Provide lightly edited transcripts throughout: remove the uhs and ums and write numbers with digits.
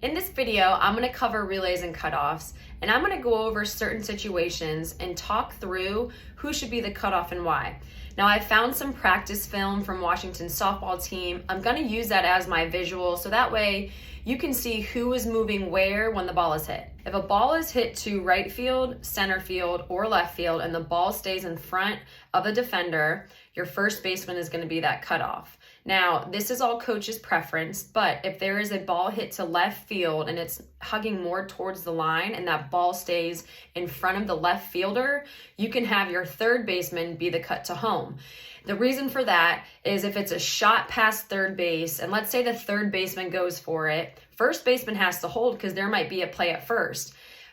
In this video, I'm going to cover relays and cutoffs, and I'm going to go over certain situations and talk through who should be the cutoff and why. Now, I found some practice film from Washington's softball team. I'm going to use that as my visual so that way you can see who is moving where when the ball is hit. If a ball is hit to right field, center field, or left field, and the ball stays in front of a defender, your first baseman is going to be that cutoff. Now, this is all coach's preference, but if there is a ball hit to left field and it's hugging more towards the line and that ball stays in front of the left fielder, you can have your third baseman be the cut to home. The reason for that is if it's a shot past third base, and let's say the third baseman goes for it, first baseman has to hold because there might be a play at first.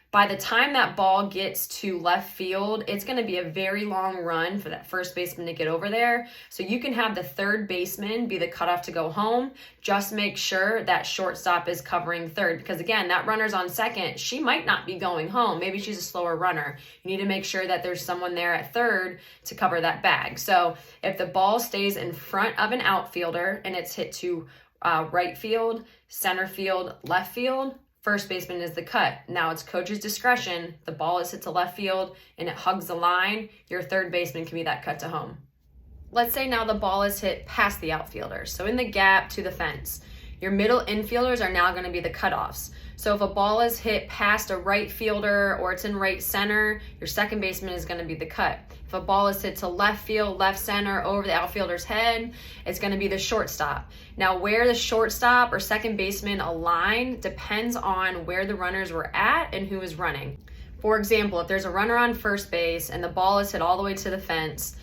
By the time that ball gets to left field, it's going to be a very long run for that first baseman to get over there. So you can have the third baseman be the cutoff to go home. Just make sure that shortstop is covering third because, again, that runner's on second. She might not be going home. Maybe she's a slower runner. You need to make sure that there's someone there at third to cover that bag. So if the ball stays in front of an outfielder and it's hit to right field, center field, left field, first baseman is the cut. Now it's coach's discretion. The ball is hit to left field and it hugs the line. Your third baseman can be that cut to home. Let's say now the ball is hit past the outfielder, so in the gap to the fence. Your middle infielders are now going to be the cutoffs. So if a ball is hit past a right fielder or it's in right center, your second baseman is going to be the cut. If a ball is hit to left field, left center, over the outfielder's head, it's going to be the shortstop. Now, where the shortstop or second baseman align depends on where the runners were at and who is running. For example, if there's a runner on first base and the ball is hit all the way to the fence,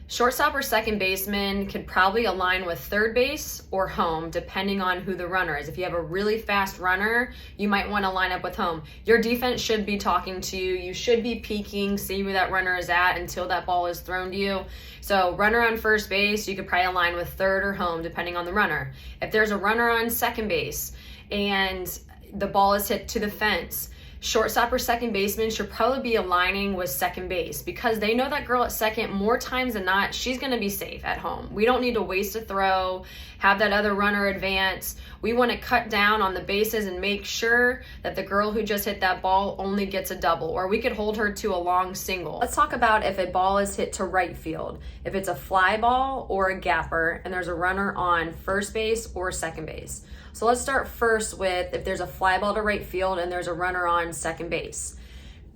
shortstop or second baseman could probably align with third base or home, depending on who the runner is. If you have a really fast runner, you might want to line up with home. Your defense should be talking to you. You should be peeking, see where that runner is at until that ball is thrown to you. So runner on first base, you could probably align with third or home, depending on the runner. If there's a runner on second base and the ball is hit to the fence, shortstop or second baseman should probably be aligning with second base because they know that girl at second more times than not, she's going to be safe at home. We don't need to waste a throw, have that other runner advance. We want to cut down on the bases and make sure that the girl who just hit that ball only gets a double, or we could hold her to a long single. Let's talk about if a ball is hit to right field. If it's a fly ball or a gapper and there's a runner on first base or second base. So let's start first with if there's a fly ball to right field and there's a runner on second base.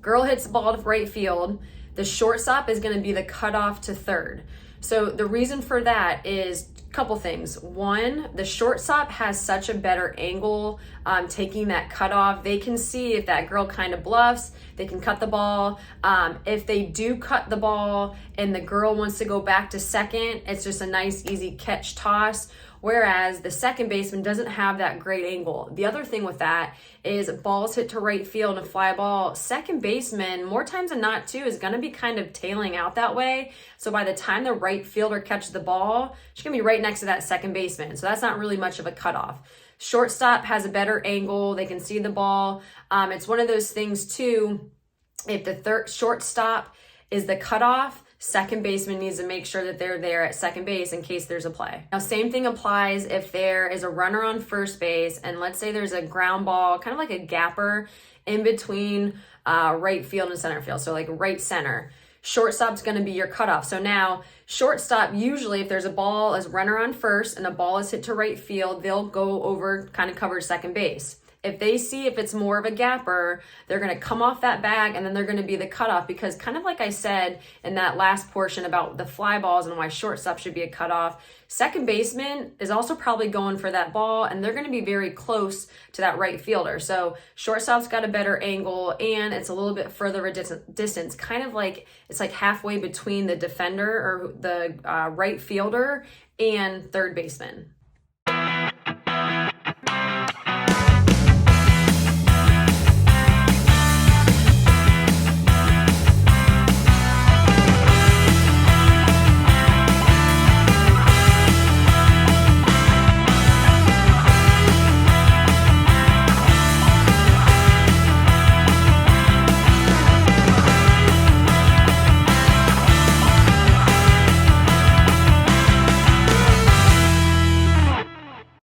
Girl hits the ball to right field. The shortstop is going to be the cutoff to third. So the reason for that is a couple things. One, the shortstop has such a better angle taking that cutoff. They can see if that girl kind of bluffs, they can cut the ball. If they do cut the ball and the girl wants to go back to second, it's just a nice, easy catch toss. Whereas the second baseman doesn't have that great angle. The other thing with that is balls hit to right field and a fly ball. Second baseman, more times than not too, is going to be kind of tailing out that way. So by the time the right fielder catches the ball, she's going to be right next to that second baseman. So that's not really much of a cutoff. Shortstop has a better angle. They can see the ball. It's one of those things too. If the shortstop is the cutoff, second baseman needs to make sure that they're there at second base in case there's a play. Now, same thing applies if there is a runner on first base and let's say there's a ground ball, kind of like a gapper in between right field and center field. So like right center. Shortstop's going to be your cutoff. So now shortstop, usually if there's a ball as runner on first and a ball is hit to right field, they'll go over, kind of cover second base. If they see if it's more of a gapper, they're going to come off that bag and then they're going to be the cutoff because kind of like I said in that last portion about the fly balls and why shortstop should be a cutoff, second baseman is also probably going for that ball and they're going to be very close to that right fielder. So shortstop's got a better angle and it's a little bit further a distance, kind of like it's like halfway between the defender or the right fielder and third baseman.